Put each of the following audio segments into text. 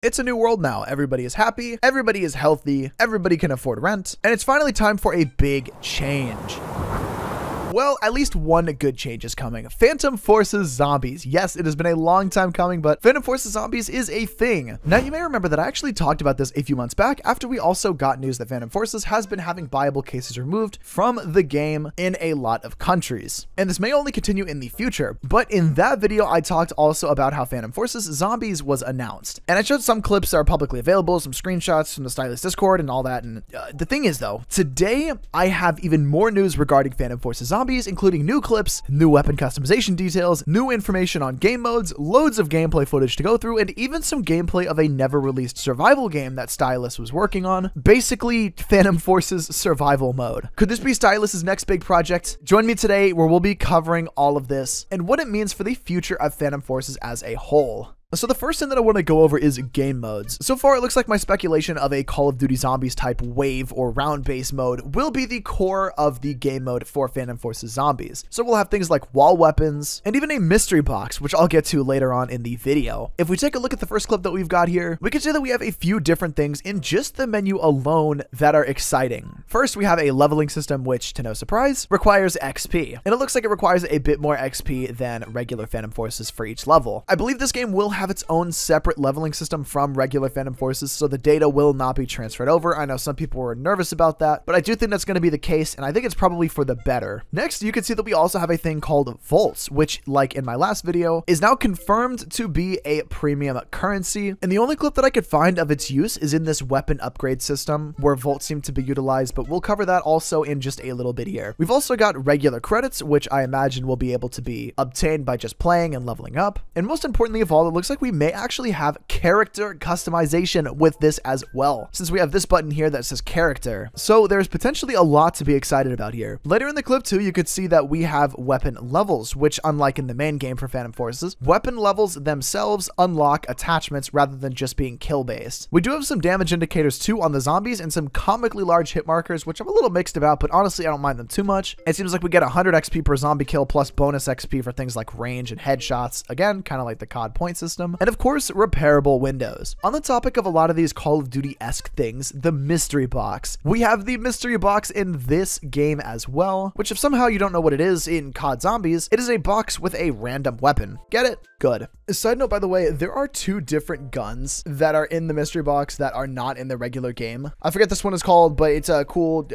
It's a new world now. Everybody is happy, everybody is healthy, everybody can afford rent, and it's finally time for a big change. Well, at least one good change is coming. Phantom Forces Zombies. Yes, it has been a long time coming, but Phantom Forces Zombies is a thing. Now, you may remember that I actually talked about this a few months back after we also got news that Phantom Forces has been having viable cases removed from the game in a lot of countries. And this may only continue in the future, but in that video, I talked also about how Phantom Forces Zombies was announced. And I showed some clips that are publicly available, some screenshots from the Stylist Discord and all that. And the thing is though, today I have even more news regarding Phantom Forces Zombies, including new clips, new weapon customization details, new information on game modes, loads of gameplay footage to go through, and even some gameplay of a never-released survival game that Stylus was working on. Basically, Phantom Forces survival mode. Could this be Stylus's next big project? Join me today where we'll be covering all of this and what it means for the future of Phantom Forces as a whole. So the first thing that I want to go over is game modes. So far, it looks like my speculation of a Call of Duty Zombies type wave or round-based mode will be the core of the game mode for Phantom Forces Zombies. So we'll have things like wall weapons and even a mystery box, which I'll get to later on in the video. If we take a look at the first clip that we've got here, we can see that we have a few different things in just the menu alone that are exciting. First, we have a leveling system, which, to no surprise, requires XP. And it looks like it requires a bit more XP than regular Phantom Forces for each level. I believe this game will have its own separate leveling system from regular Phantom Forces, so the data will not be transferred over. I know some people were nervous about that, but I do think that's going to be the case, and I think it's probably for the better. Next, you can see that we also have a thing called Volts, which, like in my last video, is now confirmed to be a premium currency, and the only clip that I could find of its use is in this weapon upgrade system, where Volts seem to be utilized, but we'll cover that also in just a little bit here. We've also got regular credits, which I imagine will be able to be obtained by just playing and leveling up, and most importantly of all, it looks like we may actually have character customization with this as well, since we have this button here that says character. So there's potentially a lot to be excited about here. Later in the clip too, you could see that we have weapon levels, which unlike in the main game for Phantom Forces, weapon levels themselves unlock attachments rather than just being kill based. We do have some damage indicators too on the zombies and some comically large hit markers, which I'm a little mixed about, but honestly I don't mind them too much. It seems like we get 100 XP per zombie kill plus bonus XP for things like range and headshots, again kind of like the COD point system, and of course repairable windows. On the topic of a lot of these Call of Duty-esque things, the mystery box. We have the mystery box in this game as well, which if somehow you don't know what it is in COD Zombies, it is a box with a random weapon. Get it? Good. A side note, by the way, there are two different guns that are in the mystery box that are not in the regular game. I forget this one is called, but it's a cool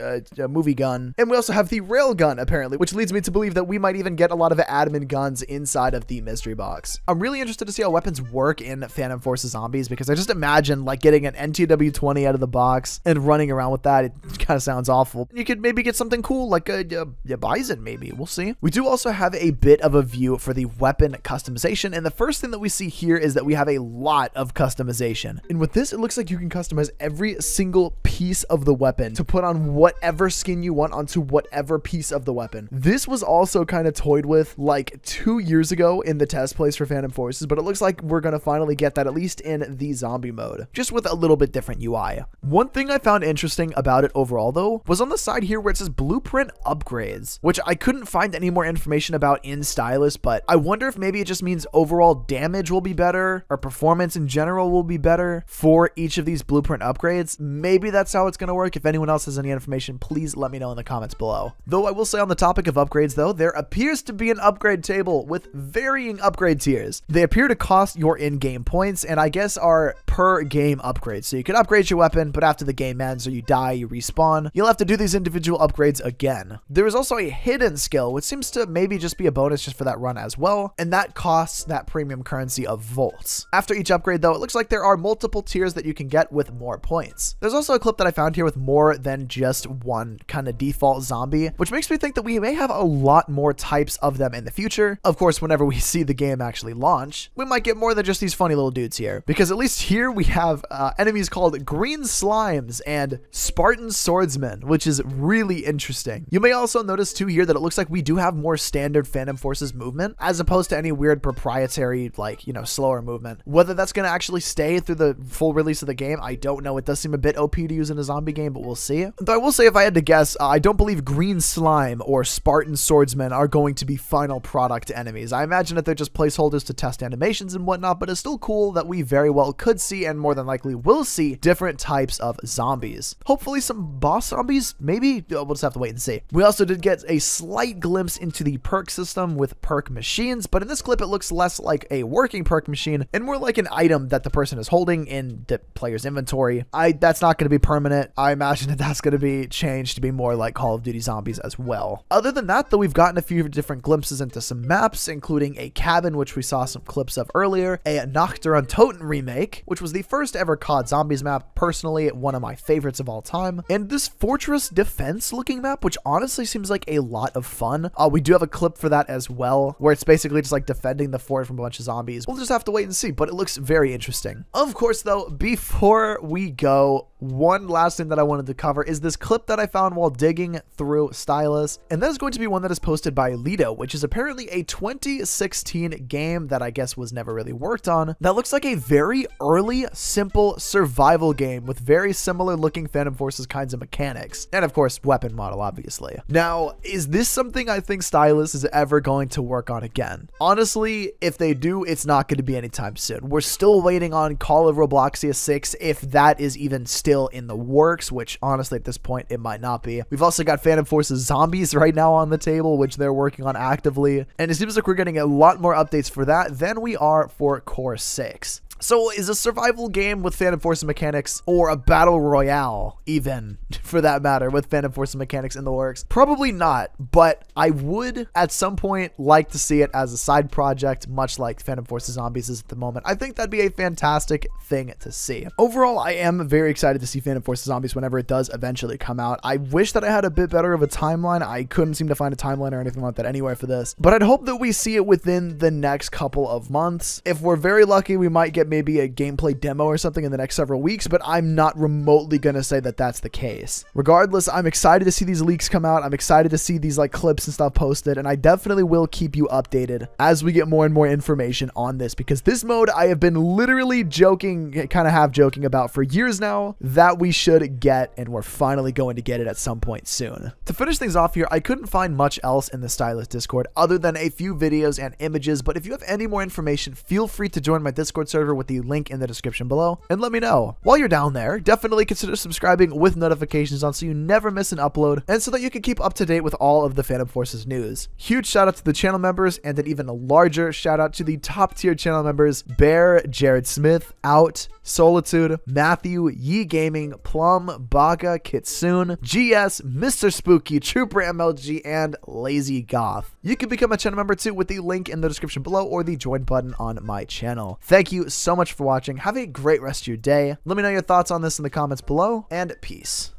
movie gun. And we also have the rail gun, apparently, which leads me to believe that we might even get a lot of admin guns inside of the mystery box. I'm really interested to see how weapons work in Phantom Forces Zombies, because I just imagine like getting an NTW-20 out of the box and running around with that. It kind of sounds awful. You could maybe get something cool like a Bison, maybe. We'll see. We do also have a bit of a view for the weapon customization, and the first thing that we see here is that we have a lot of customization. And with this, it looks like you can customize every single piece of the weapon to put on whatever skin you want onto whatever piece of the weapon. This was also kind of toyed with like 2 years ago in the test plays for Phantom Forces, but it looks like we're going to finally get that at least in the zombie mode, just with a little bit different UI. One thing I found interesting about it overall though was on the side here where it says blueprint upgrades, which I couldn't find any more information about in Stylus, but I wonder if maybe it just means overall damage will be better or performance in general will be better for each of these blueprint upgrades. Maybe that's how it's going to work. If anyone else has any information, please let me know in the comments below. Though I will say on the topic of upgrades though, there appears to be an upgrade table with varying upgrade tiers. They appear to cost your in-game points and I guess are per game upgrades. So you can upgrade your weapon, but after the game ends or you die, you respawn, you'll have to do these individual upgrades again. There is also a hidden skill, which seems to maybe just be a bonus just for that run as well, and that costs that premium currency of volts. After each upgrade though, it looks like there are multiple tiers that you can get with more points. There's also a clip that I found here with more than just one kind of default zombie, which makes me think that we may have a lot more types of them in the future. Of course, whenever we see the game actually launch, we might get more than just these funny little dudes here, because at least here we have enemies called green slimes and Spartan swordsmen, which is really interesting. You may also notice too here that it looks like we do have more standard Phantom Forces movement as opposed to any weird proprietary, like, you know, slower movement. Whether that's going to actually stay through the full release of the game, I don't know. It does seem a bit OP to use in a zombie game, but we'll see. Though I will say, if I had to guess, I don't believe green slime or Spartan swordsmen are going to be final product enemies. I imagine that they're just placeholders to test animations and and whatnot, but it's still cool that we very well could see and more than likely will see different types of zombies. Hopefully some boss zombies, maybe. We'll just have to wait and see. We also did get a slight glimpse into the perk system with perk machines, but in this clip it looks less like a working perk machine and more like an item that the person is holding in the player's inventory. That's not going to be permanent. I imagine that that's going to be changed to be more like Call of Duty Zombies as well. Other than that, though, we've gotten a few different glimpses into some maps, including a cabin, which we saw some clips of earlier, a Nacht der Untoten remake, which was the first ever COD Zombies map, personally one of my favorites of all time, and this fortress defense looking map, which honestly seems like a lot of fun. We do have a clip for that as well, where it's basically just like defending the fort from a bunch of zombies. We'll just have to wait and see, but it looks very interesting. Of course, though, before we go, one last thing that I wanted to cover is this clip that I found while digging through Stylus, and that is going to be one that is posted by Lido, which is apparently a 2016 game that I guess was never really worked on, that looks like a very early, simple survival game with very similar looking Phantom Forces kinds of mechanics, and of course, weapon model, obviously. Now, is this something I think Stylus is ever going to work on again? Honestly, if they do, it's not going to be anytime soon. We're still waiting on Call of Robloxia 6, if that is even still in the works, which honestly at this point it might not be. We've also got Phantom Forces Zombies right now on the table, which they're working on actively, and it seems like we're getting a lot more updates for that than we are for Core 6. So is a survival game with Phantom Forces mechanics, or a battle royale even, for that matter, with Phantom Forces mechanics in the works? Probably not, but I would at some point like to see it as a side project, much like Phantom Forces Zombies is at the moment. I think that'd be a fantastic thing to see. Overall, I am very excited to see Phantom Forces Zombies whenever it does eventually come out. I wish that I had a bit better of a timeline. I couldn't seem to find a timeline or anything like that anywhere for this, but I'd hope that we see it within the next couple of months. If we're very lucky, we might get maybe a gameplay demo or something in the next several weeks, but I'm not remotely going to say that that's the case. Regardless, I'm excited to see these leaks come out. I'm excited to see these like clips and stuff posted, and I definitely will keep you updated as we get more and more information on this, because this mode I have been literally joking, kind of half joking about for years now that we should get, and we're finally going to get it at some point soon. To finish things off here, I couldn't find much else in the Stylus Discord other than a few videos and images, but if you have any more information, feel free to join my Discord server with the link in the description below and let me know. While you're down there, definitely consider subscribing with notifications on so you never miss an upload and so that you can keep up to date with all of the Phantom Forces news. Huge shout out to the channel members, and an even larger shout out to the top tier channel members: Bear, Jared Smith, Out, Solitude, Matthew, Yee Gaming, Plum, Baga, Kitsune, GS, Mr. Spooky, Trooper MLG, and Lazy Goth. You can become a channel member too with the link in the description below or the join button on my channel. Thank you so much for watching. Have a great rest of your day. Let me know your thoughts on this in the comments below, and peace.